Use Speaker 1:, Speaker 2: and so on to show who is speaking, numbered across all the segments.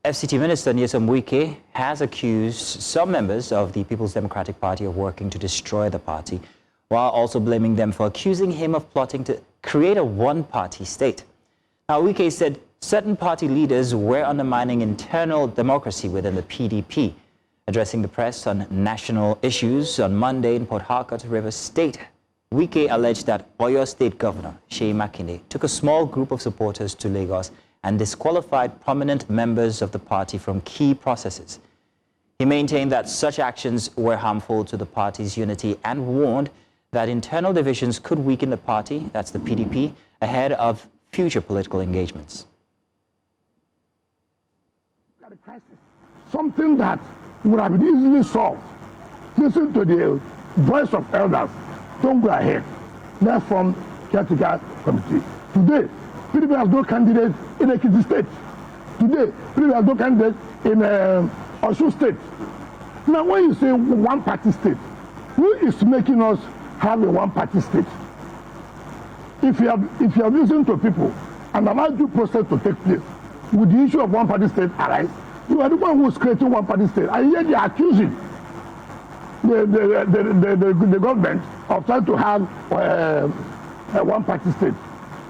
Speaker 1: FCT Minister Nyesom Wike has accused some members of the People's Democratic Party of working to destroy the party, while also blaming them for accusing him of plotting to create a one-party state. Now, Wike said certain party leaders were undermining internal democracy within the PDP. Addressing the press on national issues on Monday in Port Harcourt, Rivers State, Wike alleged that Oyo State Governor Seyi Makinde took a small group of supporters to Lagos and disqualified prominent members of the party from key processes. He maintained that such actions were harmful to the party's unity and warned that internal divisions could weaken the party, that's the PDP, ahead of future political engagements.
Speaker 2: Something that would have been easily solved. Listen to the voice of elders. Don't go ahead. Let's form caretaker committee. Today, PDP has no candidate in Ekiti State. Today, PDP has no candidate in Osun State. Now, when you say one-party state, who is making us have a one-party state? If you have listened to people and allowed due process to take place, would the issue of one-party state arise? You are the one who is creating one-party state, and yet you are accusing the government of trying to have a one-party state.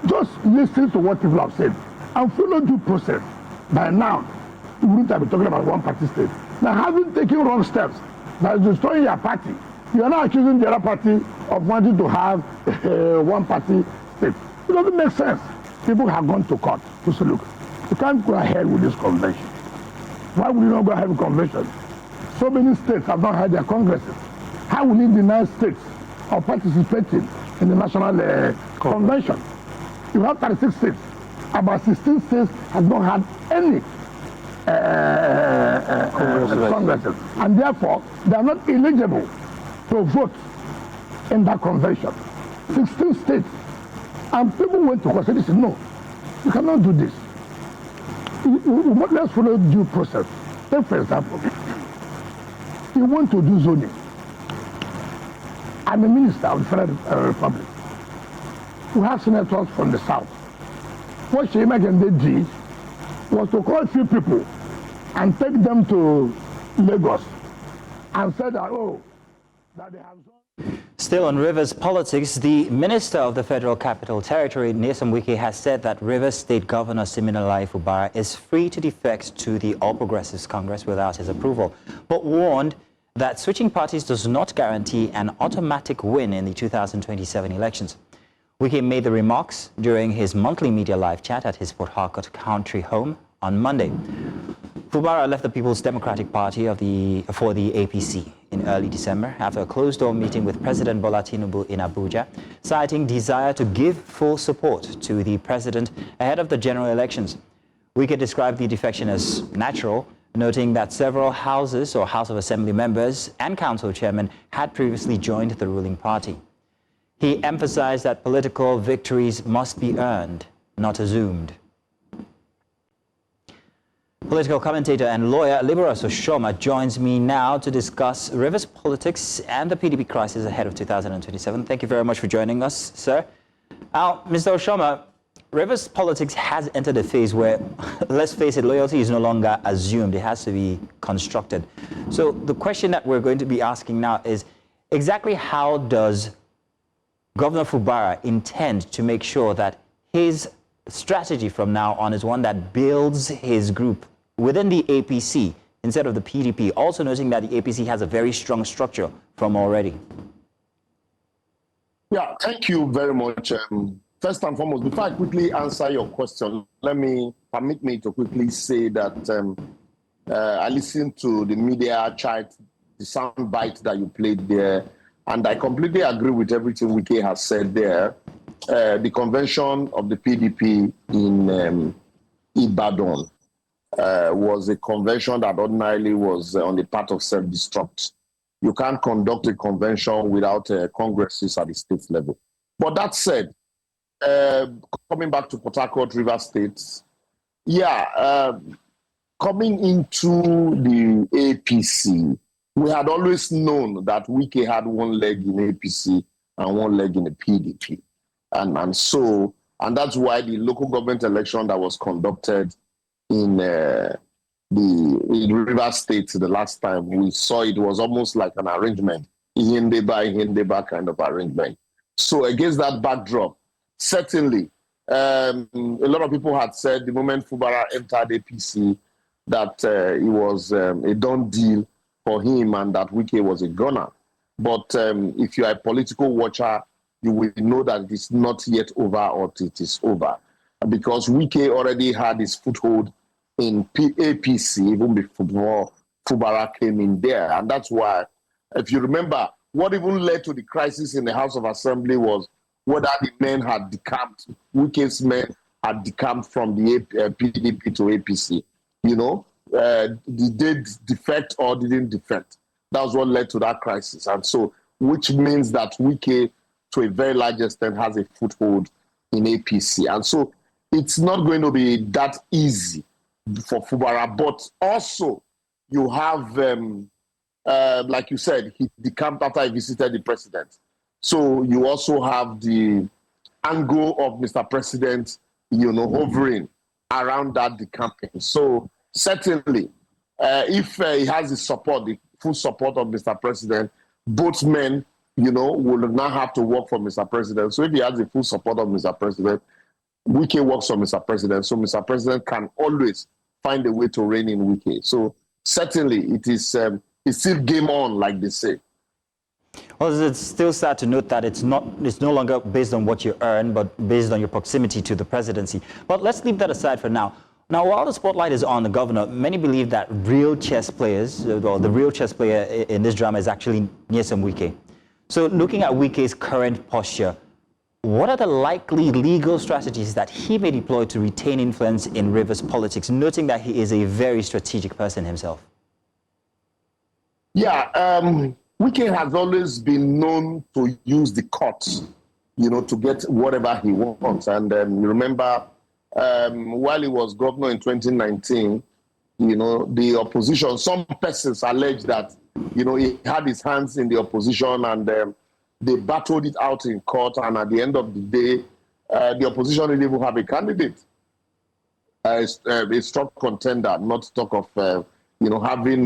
Speaker 2: Just listen to what people have said and follow due process. By now, we wouldn't have been talking about one-party state. Now, having taken wrong steps by destroying your party, you are now accusing the other party of wanting to have a one-party state. It doesn't make sense. People have gone to court to say, look, you can't go ahead with this convention. Why would you not go ahead with convention? So many states have not had their congresses. How will you deny states of participating in the national convention? You have 36 states. About 16 states have not had any congresses. And therefore, they are not eligible to vote in that convention. 16 states. And people went to court and said, no, you cannot do this. Let's follow due process. Take, for example, you want to do zoning. I'm a minister of the Federal Republic. We have senators from the south. What Seyi Makinde did was to call a few people and take them to Lagos and said that, oh, that they have zone.
Speaker 1: Still on Rivers politics, the Minister of the Federal Capital Territory, Nyesom Wike, has said that Rivers State Governor Siminalayi Fubara is free to defect to the All Progressives Congress without his approval, but warned that switching parties does not guarantee an automatic win in the 2027 elections. Wike made the remarks during his monthly media live chat at his Port Harcourt country home on Monday. Fubara left the People's Democratic Party for the APC in early December after a closed-door meeting with President Bola Tinubu in Abuja, citing desire to give full support to the president ahead of the general elections. Wike described the defection as natural, noting that several houses or House of Assembly members and council chairmen had previously joined the ruling party. He emphasized that political victories must be earned, not assumed. Political commentator and lawyer Liborous Oshoma joins me now to discuss Rivers politics and the PDP crisis ahead of 2027. Thank you very much for joining us, sir. Now, Mr. Oshoma, Rivers politics has entered a phase where, let's face it, loyalty is no longer assumed. It has to be constructed. So the question that we're going to be asking now is, exactly how does Governor Fubara intend to make sure that his strategy from now on is one that builds his group within the APC instead of the PDP, also noting that the APC has a very strong structure from already?
Speaker 3: Yeah, thank you very much. First and foremost, before I quickly answer your question, permit me to quickly say that I listened to the media chat, the sound bite that you played there, and I completely agree with everything Wike has said there. The convention of the PDP in Ibadan was a convention that ordinarily was on the path of self-destruct. You can't conduct a convention without congresses at the state level. But that said, coming back to Port Harcourt, Rivers State, coming into the APC, we had always known that Wike had one leg in APC and one leg in the PDP. And that's why the local government election that was conducted in in River State the last time we saw it was almost like an arrangement, Ihindeba kind of arrangement. So against that backdrop, certainly, a lot of people had said the moment Fubara entered APC that it was a done deal for him and that Wike was a gunner. But if you are a political watcher, you will know that it is not yet over or it is over. Because Wike already had his foothold in APC even before Fubara came in there. And that's why, if you remember, what even led to the crisis in the House of Assembly was whether the men had decamped, Wike's men had decamped from the PDP to APC. You know, did they defect or didn't defect? That was what led to that crisis. And so, which means that Wike, to a very large extent, has a foothold in APC. And so, it's not going to be that easy for Fubara. But also, you have, like you said, he decamped after he visited the president. So you also have the angle of Mr. President, you know, hovering around that decamping. So certainly, if he has the support, the full support of Mr. President, both men, you know, will not have to work for Mr. President. So if he has the full support of Mr. President, Wike works for Mr. President. So Mr. President can always find a way to rein in Wike. So certainly, it is it's still game on, like they say.
Speaker 1: Well, it's still sad to note that it's no longer based on what you earn, but based on your proximity to the presidency. But let's leave that aside for now. Now, while the spotlight is on the governor, many believe that real chess players, or the real chess player in this drama is actually Nyesom Wike. So looking at Wike's current posture, what are the likely legal strategies that he may deploy to retain influence in Rivers politics, noting that he is a very strategic person himself?
Speaker 3: Yeah, Wike has always been known to use the courts, you know, to get whatever he wants. And you remember, while he was governor in 2019, you know, the opposition, some persons allege that, you know, he had his hands in the opposition and they battled it out in court. And at the end of the day, the opposition didn't even have a candidate, a strong contender, not to talk of, you know, having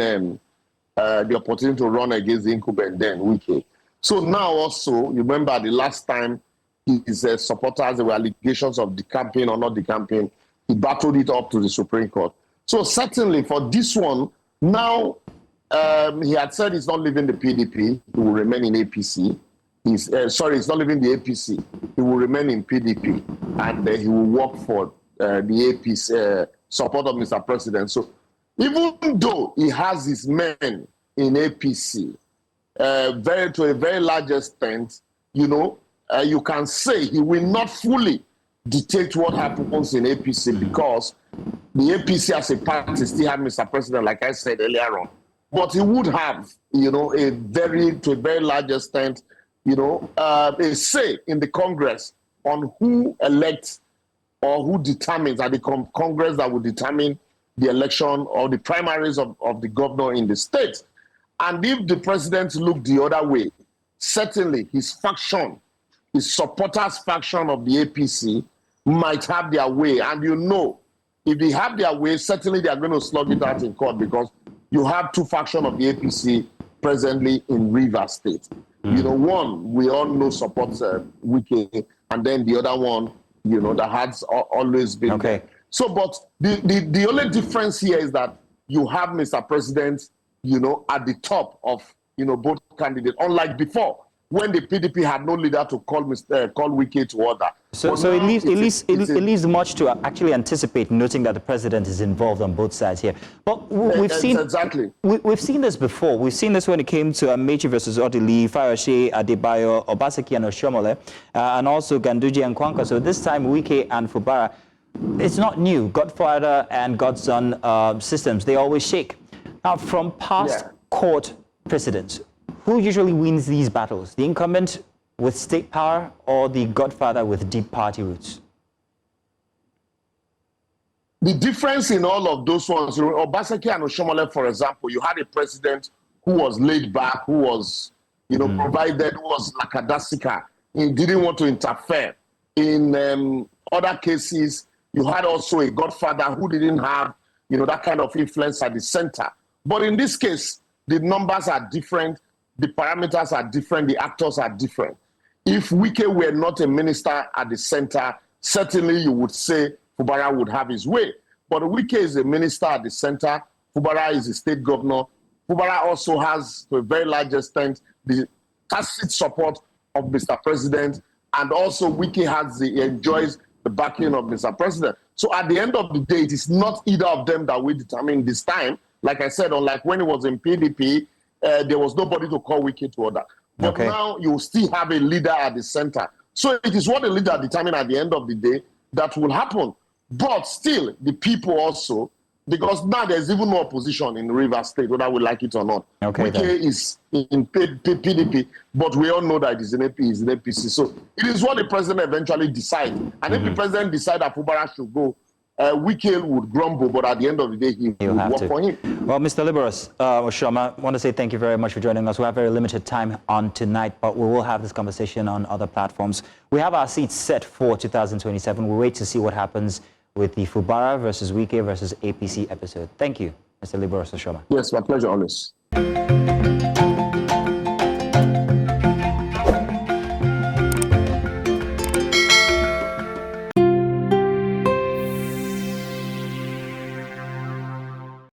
Speaker 3: the opportunity to run against the incumbent then, Wike. So now also, you remember the last time his supporters, there were allegations of decamping or not decamping, he battled it up to the Supreme Court. So certainly for this one, now he had said he's not leaving the PDP, he will remain in APC. He's not leaving the APC, he will remain in PDP, and he will work for the APC, support of Mr. President. So even though he has his men in APC, to a very large extent, you know, you can say he will not fully dictate what happens in APC because the APC as a party still have Mr. President, like I said earlier on. But he would have, you know, to a very large extent, you know, a say in the Congress on who elects or who determines, at the Congress that will determine the election or the primaries of the governor in the state. And if the president looked the other way, certainly his faction, his supporters faction of the APC might have their way. And you know, if they have their way, certainly they are going to slug it out in court because you have two factions of the APC presently in Rivers State. You know, one, we all know supports Wike, and then the other one, you know, that has always been there. So, but the only difference here is that you have Mr. President, you know, at the top of, you know, both candidates, unlike before, when the PDP had no leader to call Wike to order.
Speaker 1: So it leaves much to actually anticipate, noting that the president is involved on both sides here. But we've seen this before. We've seen this when it came to Amechi versus Odili, Fayose, Adebayo, Obaseki and Oshomole, and also Ganduje and Kwankwa. So this time Wike and Fubara, it's not new. Godfather and godson systems, they always shake. Now, from past court precedents, who usually wins these battles? The incumbent with state power or the godfather with deep party roots?
Speaker 3: The difference in all of those ones, Obaseki and Oshomole, for example, you had a president who was laid back, who was, you know, provided, who was lackadaisical. He didn't want to interfere. In other cases, you had also a godfather who didn't have that kind of influence at the center. But in this case, the numbers are different, the parameters are different, the actors are different. If Wike were not a minister at the center, certainly you would say Fubara would have his way. But Wike is a minister at the center. Fubara is a state governor. Fubara also has, to a very large extent, the tacit support of Mr. President, and also Wike enjoys the backing of Mr. President. So at the end of the day, it is not either of them that will determine this time. Like I said, unlike when he was in PDP, there was nobody to call Wike to order. But now you still have a leader at the center. So it is what the leader determines at the end of the day that will happen. But still, the people also, because now there's even more opposition in Rivers State, whether we like it or not. Wike is in PDP, but we all know that he's in APC. So it is what the president eventually decides. And if the president decides that Fubara should go, Wike would grumble, but at the end of the day, he will work for him.
Speaker 1: Well, Mr. Liborous Oshoma, I want to say thank you very much for joining us. We have very limited time on tonight, but we will have this conversation on other platforms. We have our seats set for 2027. We'll wait to see what happens with the Fubara versus Wike versus APC episode. Thank you, Mr. Liborous Oshoma.
Speaker 3: Yes, my pleasure, always.